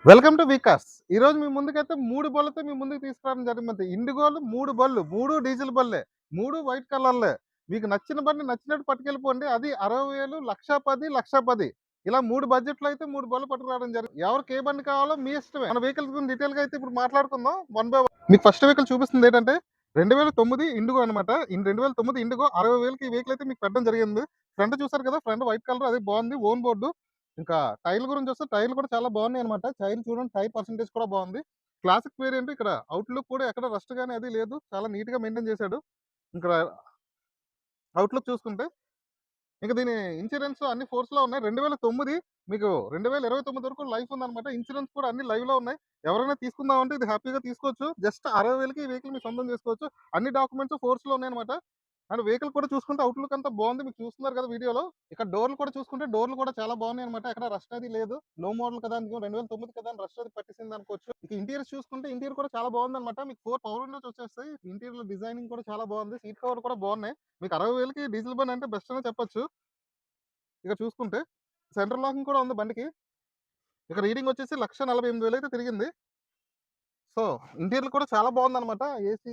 Welcome to Vikas. ఈరోజు మీ ముందుకైతే 3 బళ్ళతో మీ ముందుకు తీసుకురావడం జరిగింది. ఇండిగోలు 3 బళ్ళు, 3 డీజిల్ బళ్ళే, 3 వైట్ కలర్‌లే. మీకు నచ్చిన బండి నచ్చినట్టు పట్టుకెళ్ళిపోండి. అది 60,000, 1,10,000, 1,10,000 ఇలా 3 బడ్జెట్‌లో అయితే 3 బళ్ళు పట్టుకురావడం జరిగింది. ఎవరికి ఏ బండి కావాలో మీ ఇష్టమే. మన వెహికల్స్ గురించి డీటెయిల్‌గా అయితే ఇప్పుడు మాట్లాడుకుందాం వన్ బై వన్. మీకు ఫస్ట్ వెహికల్ చూపిస్తుంది ఏంటంటే 2009 ఇండిగో అనమాట. 2009 ఇండిగో 60,000కి ఈ వెహికల్ అయితే మీకు పెట్టడం జరిగింది. ఫ్రంట్ చూసారు కదా! ఫ్రంట్ వైట్ కలర్ అది బాగుంది. Own board. ఇంకా టైర్ల గురించి వస్తే టైర్లు కూడా చాలా బాగున్నాయి అనమాట. టైర్లు చూడండి, టైర్ పర్సెంటేజ్ కూడా బాగుంది. Classic variant. ఇక్కడ అవుట్‌లుక్ కూడా ఎక్కడ రస్ట్ గాని అది లేదు. చాలా నీట్‌గా మెయింటైన్ చేశాడు. ఇంకా అవుట్‌లుక్ చూసుకుంటే ఇంక దీని ఇన్సూరెన్స్ అన్ని ఫోర్స్‌లో ఉన్నాయి. 2009 మీకు 2029 వరకు లైఫ్ ఉందన్నమాట. ఇన్సూరెన్స్ కూడా అన్ని లైవ్‌లో ఉన్నాయి. ఎవరైనా తీసుకుందామంటే ఇది హ్యాపీగా తీసుకోవచ్చు. జస్ట్ 60,000కి ఈ వెహికల్ మీరు సొంతం చేసుకోవచ్చు. అన్ని డాక్యుమెంట్స్ ఫోర్స్‌లో ఉన్నాయన్నమాట. అండ్ వెహికల్ కూడా చూసుకుంటే అవుట్‌లుక్ అంతా బాగుంది. మీకు చూస్తున్నారు కదా వీడియోలో. ఇక్కడ డోర్లు కూడా చూసుకుంటే డోర్లు కూడా చాలా బాగున్నాయన్నమాట. ఎక్కడ రస్ట్ అది లేదు. లో మోడల్ కదా! 2009 కదా! అని రస్ట్ అది పట్టేసింది అనుకోవచ్చు. ఇక ఇంటీరియర్ చూసుకుంటే ఇంటీరియర్ కూడా చాలా బాగుందన్నమాట. మీకు 4 పవర్ విండోస్ వచ్చేస్తాయి. ఇంటీరియర్ డిజైనింగ్ కూడా చాలా బాగుంది. సీట్ కవర్ కూడా బాగున్నాయి. మీకు 60,000కి డీజిల్ బండి అంటే బెస్ట్ అనే చెప్పొచ్చు. ఇక చూసుకుంటే సెంట్రల్ లాకింగ్ కూడా ఉంది బండికి. ఇక రీడింగ్ వచ్చేసి 1,48,000 అయితే తిరిగింది. సో ఇంటీరియర్ కూడా చాలా బాగుందన్నమాట. ఏసీ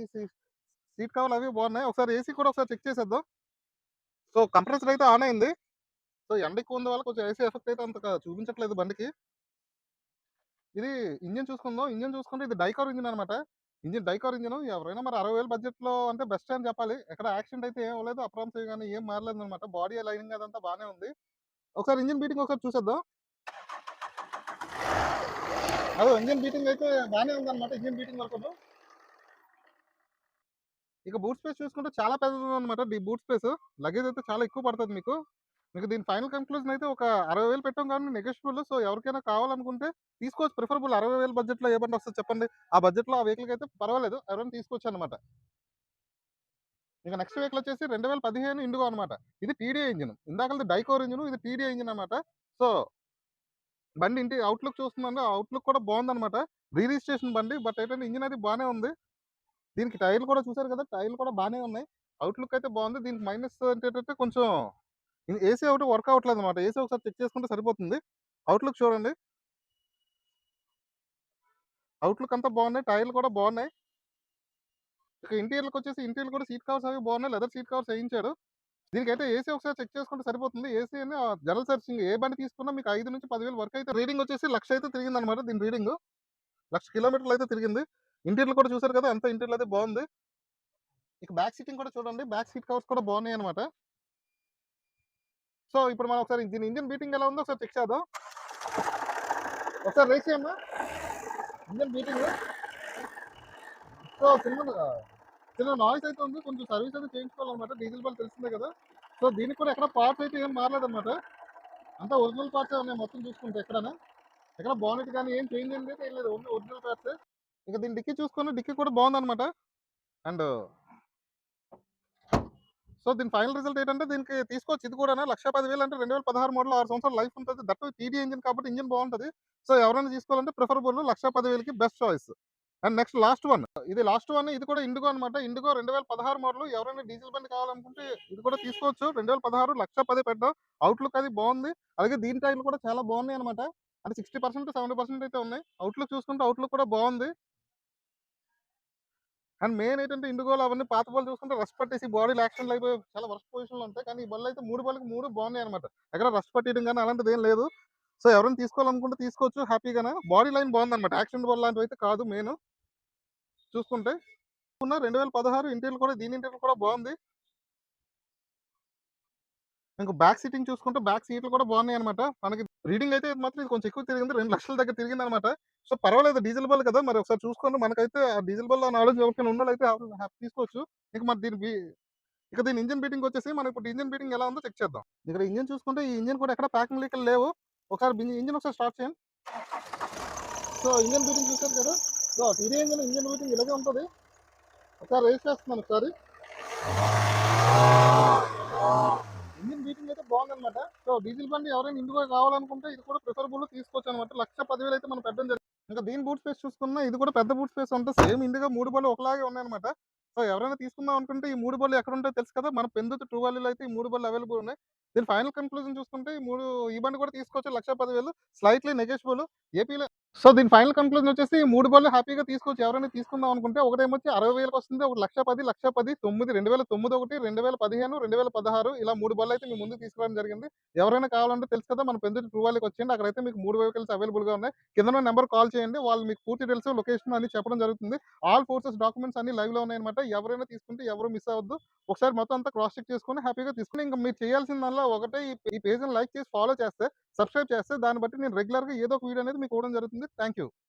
సీట్ కవర్లు అవి బాగున్నాయి. ఒకసారి ఏసీ కూడా ఒకసారి చెక్ చేసేద్దాం. సో కంప్రెసర్ అయితే ఆన్ అయింది. సో ఎండ ఎక్కువ ఉంది వల్ల కొంచెం ఏసీ ఎఫెక్ట్ అయితే అంతగా చూపించట్లేదు బండికి. ఇది ఇంజిన్ చూసుకుందాం. ఇంజిన్ చూసుకుంటే ఇది డైకార్ ఇంజిన్ అనమాట. Engine Dicor engine. ఎవరైనా మరి 60,000 బడ్జెట్‌లో అంటే బెస్ట్ అని చెప్పాలి. ఎక్కడ యాక్సిడెంట్ అయితే ఏం అవ్వలేదు. అప్రామ్స్ గాని ఏం మారలేదనమాట. బాడీ లైనింగ్ అదంతా బానే ఉంది. ఒకసారి ఇంజిన్ బీటింగ్ ఒకసారి చూసేద్దాం. అదో ఇంజిన్ బీటింగ్ అయితే బానే ఉందన్నమాట. ఇంజిన్ బీటింగ్ వరకును. ఇక బూట్ స్పేస్ చూసుకుంటే చాలా పెద్దదనమాట. Boot space. లగేజ్ అయితే చాలా ఎక్కువ పడతది మీకు. మీకు దీని ఫైనల్ కంక్లూజన్ అయితే ఒక 60,000 పెట్టాం కానీ నెగోషియబుల్. సో ఎవరికైనా కావాలనుకుంటే తీసుకోవచ్చు. ప్రిఫరబుల్ 60,000 బడ్జెట్‌లో ఏ బండి వస్తది చెప్పండి? ఆ బడ్జెట్‌లో ఆ వెహికల్‌కి అయితే పర్వాలేదు. ఎవరైనా తీసుకోవచ్చనమాట. ఇక నెక్స్ట్ వెహికల్ వచ్చేసి 2015 ఇండిగో అనమాట. ఇది టీడీఐ ఇంజిన్. ఇందాకలది డైకోర్ ఇంజిన్. ఇది టీడీఐ ఇంజిన్ అనమాట. సో బండి ఇంటి అవుట్‌లుక్ చూస్తున్నాను. అవుట్‌లుక్ కూడా బాగుందనమాట. రీ రిజిస్ట్రేషన్ బండి. బట్ ఏంటంటే ఇంజిన్ అది బానే ఉంది. దీనికి టైర్లు కూడా చూసారు కదా! టైర్లు కూడా బానే ఉన్నాయి. అవుట్‌లుక్ అయితే బాగుంది. దీనికి మైనస్ ఏంటంటే కొంచెం ఏసీ ఒకటి వర్క్ అవ్వట్లేదనమాట. ఏసీ ఒకసారి చెక్ చేసుకుంటే సరిపోతుంది. అవుట్‌లుక్ చూడండి. అవుట్‌లుక్ అంతా బాగున్నాయి. టైర్లు కూడా బాగున్నాయి. ఇక ఇంటీరియర్‌కొచ్చేసి ఇంటీరియర్ కూడా సీట్ కవర్స్ అవి బాగున్నాయి. లెదర్ సీట్ కవర్స్ ఏయించాడు. దీనికైతే ఏసీ ఒకసారి చెక్ చేసుకుంటే సరిపోతుంది. ఏసీ అని జనరల్ సర్వీసింగ్ ఏ బండి తీసుకున్నా మీకు 5,000-10,000 వరకు అయితే రీడింగ్ వచ్చేసి 1,00,000 అయితే తిరిగిందనమాట. దీని రీడింగ్ 1,00,000 కిలోమీటర్లు అయితే తిరిగింది. ఇంటీరియర్ కూడా చూసారు కదా! అంతా ఇంటీరియర్ అయితే బాగుంది. ఇక బ్యాక్ సీటింగ్ కూడా చూడండి. బ్యాక్ సీట్ కవర్స్ కూడా బాగున్నాయన్నమాట. సో ఇప్పుడు మనం ఒకసారి దీని ఇంజిన్ బీటింగ్ ఎలా ఉందో ఒకసారి చెక్ చేద్దాం. ఒకసారి రేస్ చేయమ్మా. Engine beating. సో చిన్న నాయిస్ అయితే ఉంది. కొంచెం సర్వీస్ అయితే చేయించుకోవాలన్నమాట. డీజిల్ బండి తెలిసిందే కదా! సో దీనికి కూడా ఎక్కడ పార్ట్స్ అయితే ఏం మారలేదన్నమాట. అంతా ఒరిజినల్ పార్ట్సే ఉన్నాయి మొత్తం చూసుకుంటే ఎక్కడైనా. ఎక్కడ బానెట్ కానీ ఏం చేంజ్ ఏం లేదు. ఏం లేదు. ఓన్లీ ఒరిజినల్ పార్ట్సే. ఇక దీని డిక్కీ చూసుకొని డిక్కీ కూడా బాగుందన్నమాట. అండ్ సో దీని ఫైనల్ రిజల్ట్ ఏంటంటే దీనికి తీసుకోవచ్చు. ఇది కూడా 1,10,000 అంటే 2016 మోడల్ 6 సంవత్సరాలు లైఫ్ ఉంటుంది. దట్ టీడీ ఇంజిన్ కాబట్టి ఇంజిన్ బాగుంటుంది. సో ఎవరైనా తీసుకోవాలంటే ప్రిఫరబుల్ 1,10,000కి best choice. And next last one. ఇది లాస్ట్ వన్. ఇది కూడా ఇండిగో అనమాట. IndiGo 2016 model. ఎవరైనా డీజిల్ బండి కావాలనుకుంటే ఇది కూడా తీసుకోవచ్చు. 2016 1,10,000 పెట్టాం. అవుట్‌లుక్ అది బాగుంది. అలాగే దీని టైర్లు కూడా చాలా బాగున్నాయి అనమాట. అంటే 60% 70% అయితే ఉన్నాయి. అవుట్‌లుక్ చూసుకుంటే అవుట్‌లుక్ కూడా బాగుంది. అండ్ మెయిన్ ఏంటంటే ఇండిగోలో అవన్నీ పాత బళ్ళు చూసుకుంటే రస్ట్ పట్టేసి బాడీలో యాక్సిడెంట్లు అయిపోయి చాలా వర్స్ట్ పొజిషన్‌లో ఉంటాయి. కానీ ఈ బళ్ళు అయితే 3 బళ్ళకి 3 బాగున్నాయన్నమాట. ఎక్కడ రస్ట్ పట్టేయడం గాని అలాంటిది ఏం లేదు. సో ఎవరైనా తీసుకోవాలనుకుంటే తీసుకోవచ్చు హ్యాపీగానే. బాడీ లైన్ బాగుందన్నమాట. యాక్సిడెంట్ బళ్ళు లాంటివి అయితే కాదు మెయిన్ చూసుకుంటే. 2016 ఇంటీరియర్ కూడా దీని ఇంటీరియర్ కూడా బాగుంది. ఇంక బ్యాక్ సీటింగ్ చూసుకుంటే బ్యాక్ సీట్లు కూడా బాగున్నాయన్నమాట. మనకి రీడింగ్ అయితే మాత్రం ఇది కొంచెం ఎక్కువ తిరిగింది. 2,00,000 దగ్గర తిరిగిందన్నమాట. సో పర్వాలేదు డీజిల్ బళ్ళు కదా! మరి ఒకసారి చూసుకోండి. మనకైతే ఆ డీజిల్ బళ్ళు నాలెడ్జ్ ఎవరికైనా ఉన్నోళ్ళైతే తీసుకోవచ్చు. ఇక మరి ఇక దీని ఇంజిన్ బీటింగ్ వచ్చేసి మనం ఇప్పుడు ఇంజిన్ బీటింగ్ ఎలా ఉందో చెక్ చేద్దాం. ఇక్కడ ఇంజిన్ చూసుకుంటే ఈ ఇంజిన్ కూడా ఎక్కడ ప్యాకింగ్ లీకులు లేవు. ఒకసారి ఇంజిన్ ఒకసారి స్టార్ట్ చేయండి. సో ఇంజిన్ బీటింగ్ చూసారు కదా! సో టీడీ ఇంజిన్ బీటింగ్ ఇలాగే ఉంటుంది. ఒకసారి రేస్ చేస్తున్నాను ఒకసారి. ఇంజిన్ బీటింగ్ అయితే బాగుందన్నమాట. సో డీజిల్ బండి ఎవరైనా ఇండిగో కావాలనుకుంటే ఇది కూడా ప్రిఫరబుల్ తీసుకోవచ్చు అనమాట. 1,10,000 అయితే మనం పెట్టడం జరిగింది. ఇంకా దీని బూట్ స్పేస్ చూసుకున్నా ఇది కూడా పెద్ద బూట్ స్పేస్ ఉంటుంది. సేమ్ ఇండిగో 3 బళ్ళు ఒకలాగే ఉన్నాయన్నమాట. సో ఎవరైనా తీసుకుందాం అనుకుంటే ఈ 3 బళ్ళు ఎక్కడ ఉంటాయో తెలుసు కదా! మన పెందుతు ట్రూ వాల్యూలో అయితే ఈ 3 బళ్ళు అవైలబుల్ ఉన్నాయి. దీని ఫైనల్ కన్క్లూజన్ చూసుకుంటే ఈ బండి కూడా తీసుకోవచ్చు. 1,10,000 స్లైట్లీ నెగోషియబుల్. ఏపీలో సో, దీని ఫైనల్ కంక్లూజన్ వచ్చేసి ఈ 3 బళ్ళు హ్యాపీగా తీసుకోవచ్చు. ఎవరైనా తీసుకుందాం అనుకుంటే ఒకటేమొచ్చి 60,000కి వస్తుంది. ఒకటి 1,10,000, 1,10,000, 9, 2009 ఒకటి, 2015, 2016 ఇలా 3 బళ్ళైతే మీ ముందుకు తీసుకురావడం జరిగింది. ఎవరైనా కావాలంటే తెలుసు కదా! మన పెందుర్తి ట్రూ వాల్యూకి వచ్చేయండి. అక్కడైతే మీకు 3 వెహికల్స్ అవైలబుల్‌గా ఉన్నాయి. కిందనున్న నంబర్‌కి కాల్ చేయండి. వాళ్ళు మీకు పూర్తి డీటెయిల్స్, లొకేషన్ అన్ని చెప్పడం జరుగుతుంది. ఆల్ ఫోర్సెస్ డాక్యుమెంట్స్ అన్ని లైవ్‌లో ఉన్నాయన్నమాట. ఎవరైనా తీసుకుంటే ఎవరు మిస్ అవ్వద్దు. ఒకసారి మొత్తం అంతా క్రాస్ చెక్ చేసుకొని హ్యాపీగా తీసుకొని ఇంక మీరు చేయాల్సిందల్లా ఒకటే ఈ పేజ్‌ని లైక్ చేసి ఫాలో చేస్తే, సబ్స్క్రైబ్ చేస్తే దాన్ని బట్టి నేను రెగ్యులర్‌గా ఏదో ఒక వీడియో అనేది మీకు ఇవ్వడం జరుగుతుంది. Thank you.